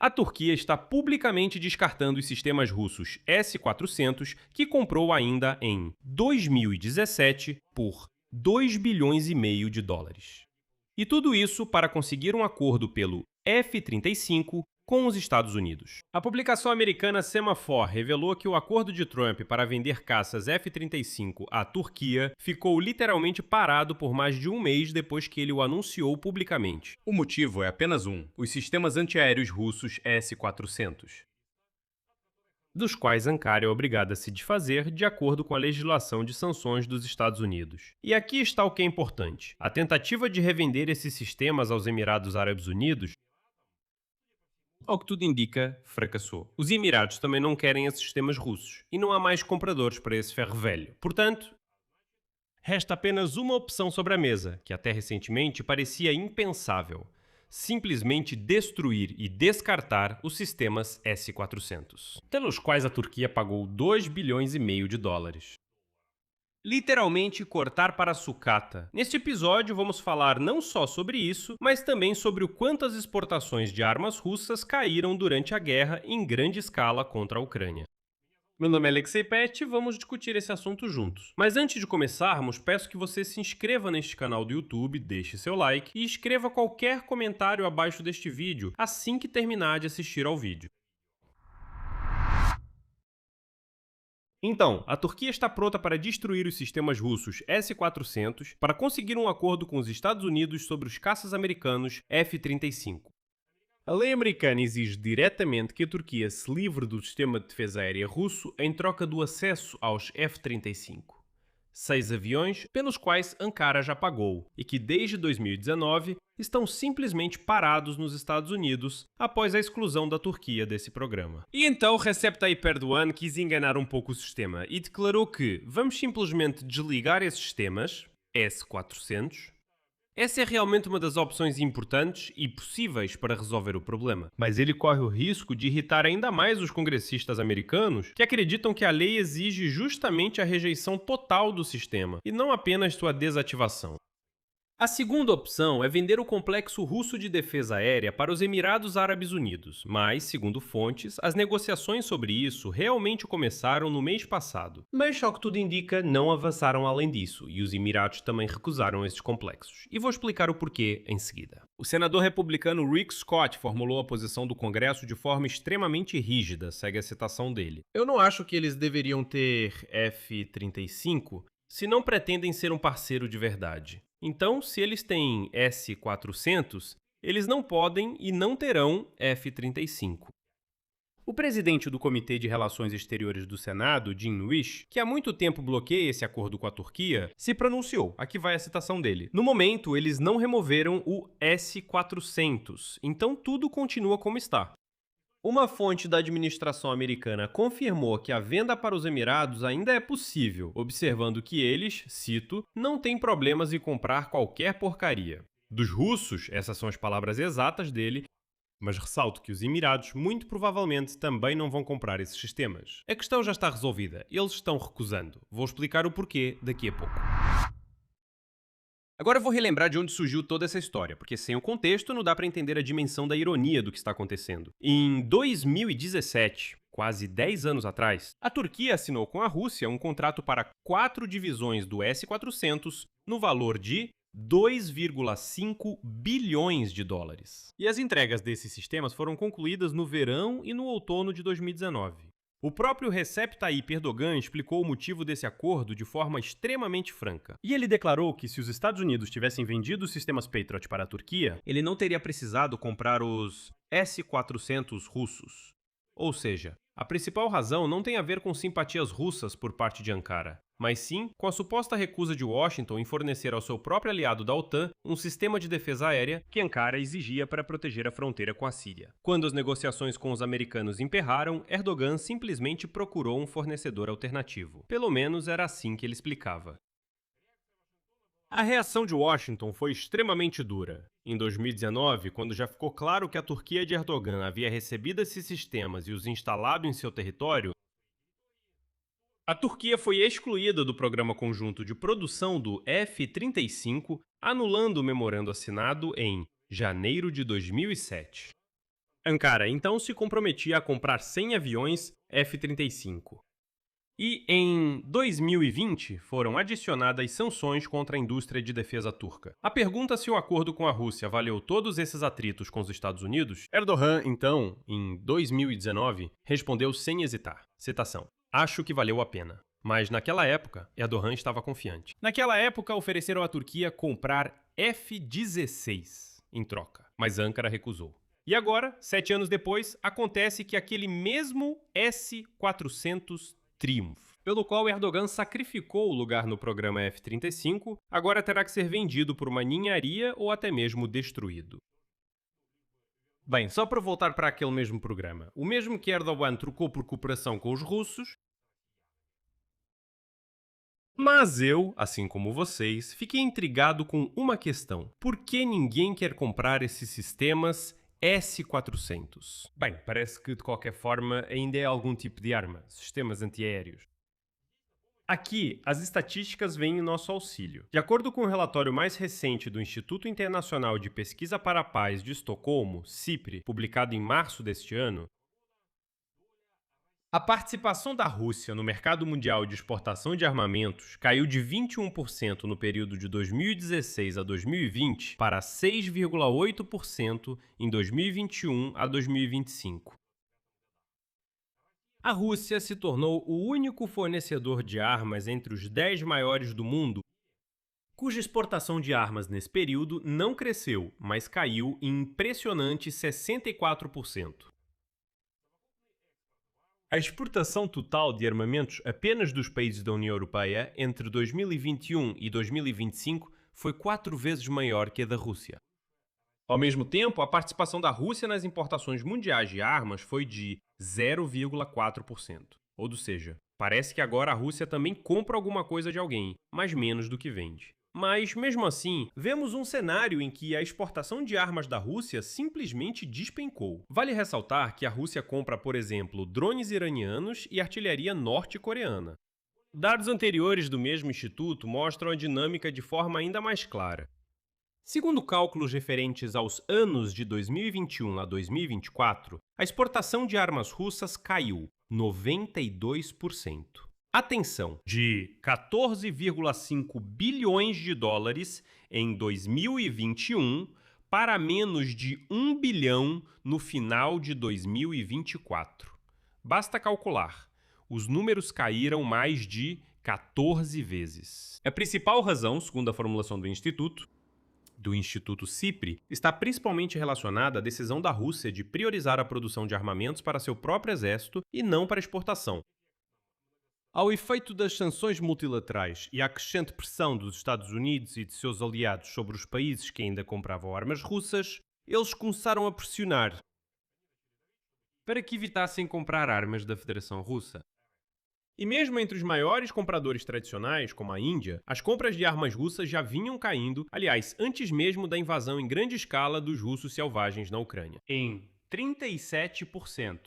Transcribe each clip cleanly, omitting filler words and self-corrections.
A Turquia está publicamente descartando os sistemas russos S-400 que comprou ainda em 2017 por 2 bilhões e meio de dólares. E tudo isso para conseguir um acordo pelo F-35 com os Estados Unidos. A publicação americana Semafor revelou que o acordo de Trump para vender caças F-35 à Turquia ficou literalmente parado por mais de um mês depois que ele o anunciou publicamente. O motivo é apenas um: os sistemas antiaéreos russos S-400, dos quais Ankara é obrigada a se desfazer de acordo com a legislação de sanções dos Estados Unidos. E aqui está o que é importante: a tentativa de revender esses sistemas aos Emirados Árabes Unidos, ao que tudo indica, fracassou. Os Emirados também não querem esses sistemas russos, e não há mais compradores para esse ferro velho. Portanto, resta apenas uma opção sobre a mesa, que até recentemente parecia impensável: simplesmente destruir e descartar os sistemas S-400, pelos quais a Turquia pagou 2 bilhões e meio de dólares. Literalmente cortar para a sucata. Neste episódio vamos falar não só sobre isso, mas também sobre o quanto as exportações de armas russas caíram durante a guerra em grande escala contra a Ucrânia. Meu nome é Alexei Pet e vamos discutir esse assunto juntos. Mas antes de começarmos, peço que você se inscreva neste canal do YouTube, deixe seu like e escreva qualquer comentário abaixo deste vídeo assim que terminar de assistir ao vídeo. Então, a Turquia está pronta para destruir os sistemas russos S-400 para conseguir um acordo com os Estados Unidos sobre os caças americanos F-35. A lei americana exige diretamente que a Turquia se livre do sistema de defesa aérea russo em troca do acesso aos F-35. 6 aviões pelos quais Ankara já pagou e que desde 2019 estão simplesmente parados nos Estados Unidos após a exclusão da Turquia desse programa. E então Recep Tayyip Erdogan quis enganar um pouco o sistema e declarou que vamos simplesmente desligar esses sistemas, S-400. Essa é realmente uma das opções importantes e possíveis para resolver o problema. Mas ele corre o risco de irritar ainda mais os congressistas americanos que acreditam que a lei exige justamente a rejeição total do sistema e não apenas sua desativação. A segunda opção é vender o complexo russo de defesa aérea para os Emirados Árabes Unidos, mas, segundo fontes, as negociações sobre isso realmente começaram no mês passado. Mas, ao que tudo indica, não avançaram além disso, e os Emirados também recusaram esses complexos. E vou explicar o porquê em seguida. O senador republicano Rick Scott formulou a posição do Congresso de forma extremamente rígida, segue a citação dele. Eu não acho que eles deveriam ter F-35 se não pretendem ser um parceiro de verdade. Então, se eles têm S-400, eles não podem e não terão F-35. O presidente do Comitê de Relações Exteriores do Senado, Jim Risch, que há muito tempo bloqueia esse acordo com a Turquia, se pronunciou. Aqui vai a citação dele. No momento, eles não removeram o S-400, então tudo continua como está. Uma fonte da administração americana confirmou que a venda para os Emirados ainda é possível, observando que eles, cito, não têm problemas em comprar qualquer porcaria. Dos russos, essas são as palavras exatas dele, mas ressalto que os Emirados muito provavelmente também não vão comprar esses sistemas. A questão já está resolvida, eles estão recusando. Vou explicar o porquê daqui a pouco. Agora eu vou relembrar de onde surgiu toda essa história, porque sem o contexto não dá para entender a dimensão da ironia do que está acontecendo. Em 2017, quase 10 anos atrás, a Turquia assinou com a Rússia um contrato para 4 divisões do S-400 no valor de 2,5 bilhões de dólares. E as entregas desses sistemas foram concluídas no verão e no outono de 2019. O próprio Recep Tayyip Erdogan explicou o motivo desse acordo de forma extremamente franca. E ele declarou que se os Estados Unidos tivessem vendido os sistemas Patriot para a Turquia, ele não teria precisado comprar os S-400 russos. Ou seja, a principal razão não tem a ver com simpatias russas por parte de Ankara, mas sim com a suposta recusa de Washington em fornecer ao seu próprio aliado da OTAN um sistema de defesa aérea que Ankara exigia para proteger a fronteira com a Síria. Quando as negociações com os americanos emperraram, Erdogan simplesmente procurou um fornecedor alternativo. Pelo menos era assim que ele explicava. A reação de Washington foi extremamente dura. Em 2019, quando já ficou claro que a Turquia de Erdogan havia recebido esses sistemas e os instalado em seu território, a Turquia foi excluída do programa conjunto de produção do F-35, anulando o memorando assinado em janeiro de 2007. Ankara então se comprometia a comprar 100 aviões F-35. E em 2020 foram adicionadas sanções contra a indústria de defesa turca. A pergunta se o acordo com a Rússia valeu todos esses atritos com os Estados Unidos, Erdogan, então, em 2019, respondeu sem hesitar. Citação: "Acho que valeu a pena." Mas naquela época, Erdogan estava confiante. Naquela época, ofereceram à Turquia comprar F-16 em troca, mas Ankara recusou. E agora, 7 anos depois, acontece que aquele mesmo S-400 Triumph, pelo qual Erdogan sacrificou o lugar no programa F-35, agora terá que ser vendido por uma ninharia ou até mesmo destruído. Bem, só para voltar para aquele mesmo programa, o mesmo que Erdogan trocou por cooperação com os russos, mas eu, assim como vocês, fiquei intrigado com uma questão. Por que ninguém quer comprar esses sistemas S-400? Bem, parece que de qualquer forma ainda é algum tipo de arma, sistemas antiaéreos. Aqui, as estatísticas vêm em nosso auxílio. De acordo com o relatório mais recente do Instituto Internacional de Pesquisa para a Paz de Estocolmo, CIPRE, publicado em março deste ano, a participação da Rússia no mercado mundial de exportação de armamentos caiu de 21% no período de 2016 a 2020 para 6,8% em 2021 a 2025. A Rússia se tornou o único fornecedor de armas entre os 10 maiores do mundo, cuja exportação de armas nesse período não cresceu, mas caiu em impressionante 64%. A exportação total de armamentos apenas dos países da União Europeia entre 2021 e 2025 foi 4 vezes maior que a da Rússia. Ao mesmo tempo, a participação da Rússia nas importações mundiais de armas foi de 0,4%. Ou seja, parece que agora a Rússia também compra alguma coisa de alguém, mas menos do que vende. Mas, mesmo assim, vemos um cenário em que a exportação de armas da Rússia simplesmente despencou. Vale ressaltar que a Rússia compra, por exemplo, drones iranianos e artilharia norte-coreana. Dados anteriores do mesmo instituto mostram a dinâmica de forma ainda mais clara. Segundo cálculos referentes aos anos de 2021 a 2024, a exportação de armas russas caiu 92%. Atenção, de 14,5 bilhões de dólares em 2021 para menos de 1 bilhão no final de 2024. Basta calcular, os números caíram mais de 14 vezes. A principal razão, segundo a formulação do Instituto CIPRE, está principalmente relacionada à decisão da Rússia de priorizar a produção de armamentos para seu próprio exército e não para exportação. Ao efeito das sanções multilaterais e à crescente pressão dos Estados Unidos e de seus aliados sobre os países que ainda compravam armas russas, eles começaram a pressionar para que evitassem comprar armas da Federação Russa. E mesmo entre os maiores compradores tradicionais, como a Índia, as compras de armas russas já vinham caindo, aliás, antes mesmo da invasão em grande escala dos russos selvagens na Ucrânia, em 37%.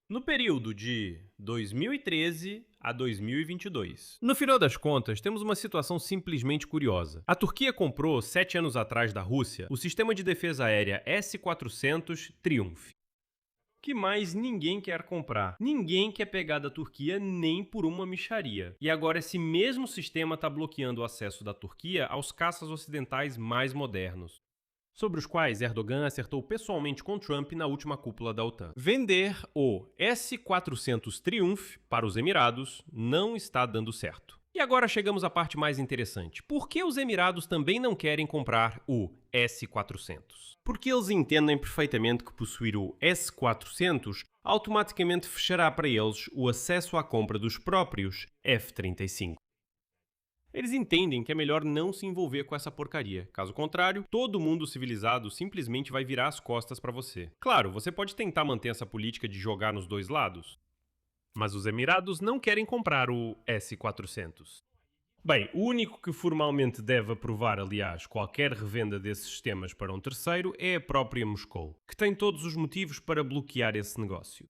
No período de 2013 a 2022. No final das contas, temos uma situação simplesmente curiosa. A Turquia comprou, 7 anos atrás da Rússia, o sistema de defesa aérea S-400 Triumph, que mais ninguém quer comprar. Ninguém quer pegar da Turquia nem por uma mixaria. E agora esse mesmo sistema está bloqueando o acesso da Turquia aos caças ocidentais mais modernos, sobre os quais Erdogan acertou pessoalmente com Trump na última cúpula da OTAN. Vender o S-400 Triumph para os Emirados não está dando certo. E agora chegamos à parte mais interessante. Por que os Emirados também não querem comprar o S-400? Porque eles entendem perfeitamente que possuir o S-400 automaticamente fechará para eles o acesso à compra dos próprios F-35. Eles entendem que é melhor não se envolver com essa porcaria. Caso contrário, todo mundo civilizado simplesmente vai virar as costas para você. Claro, você pode tentar manter essa política de jogar nos dois lados, mas os Emirados não querem comprar o S-400. Bem, o único que formalmente deve aprovar, aliás, qualquer revenda desses sistemas para um terceiro é a própria Moscou, que tem todos os motivos para bloquear esse negócio.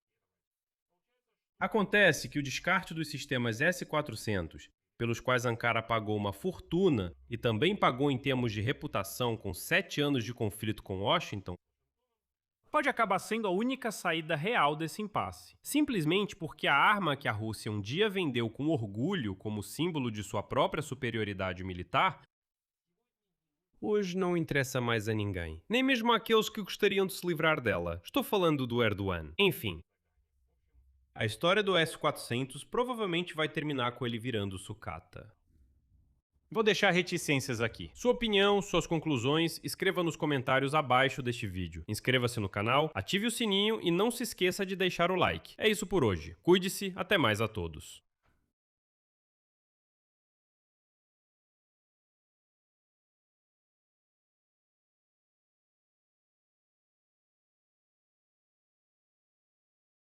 Acontece que o descarte dos sistemas S-400, pelos quais Ankara pagou uma fortuna e também pagou em termos de reputação com 7 anos de conflito com Washington, pode acabar sendo a única saída real desse impasse. Simplesmente porque a arma que a Rússia um dia vendeu com orgulho como símbolo de sua própria superioridade militar, hoje não interessa mais a ninguém. Nem mesmo àqueles que gostariam de se livrar dela. Estou falando do Erdogan. Enfim. A história do S-400 provavelmente vai terminar com ele virando sucata. Vou deixar reticências aqui. Sua opinião, suas conclusões, escreva nos comentários abaixo deste vídeo. Inscreva-se no canal, ative o sininho e não se esqueça de deixar o like. É isso por hoje. Cuide-se, até mais a todos.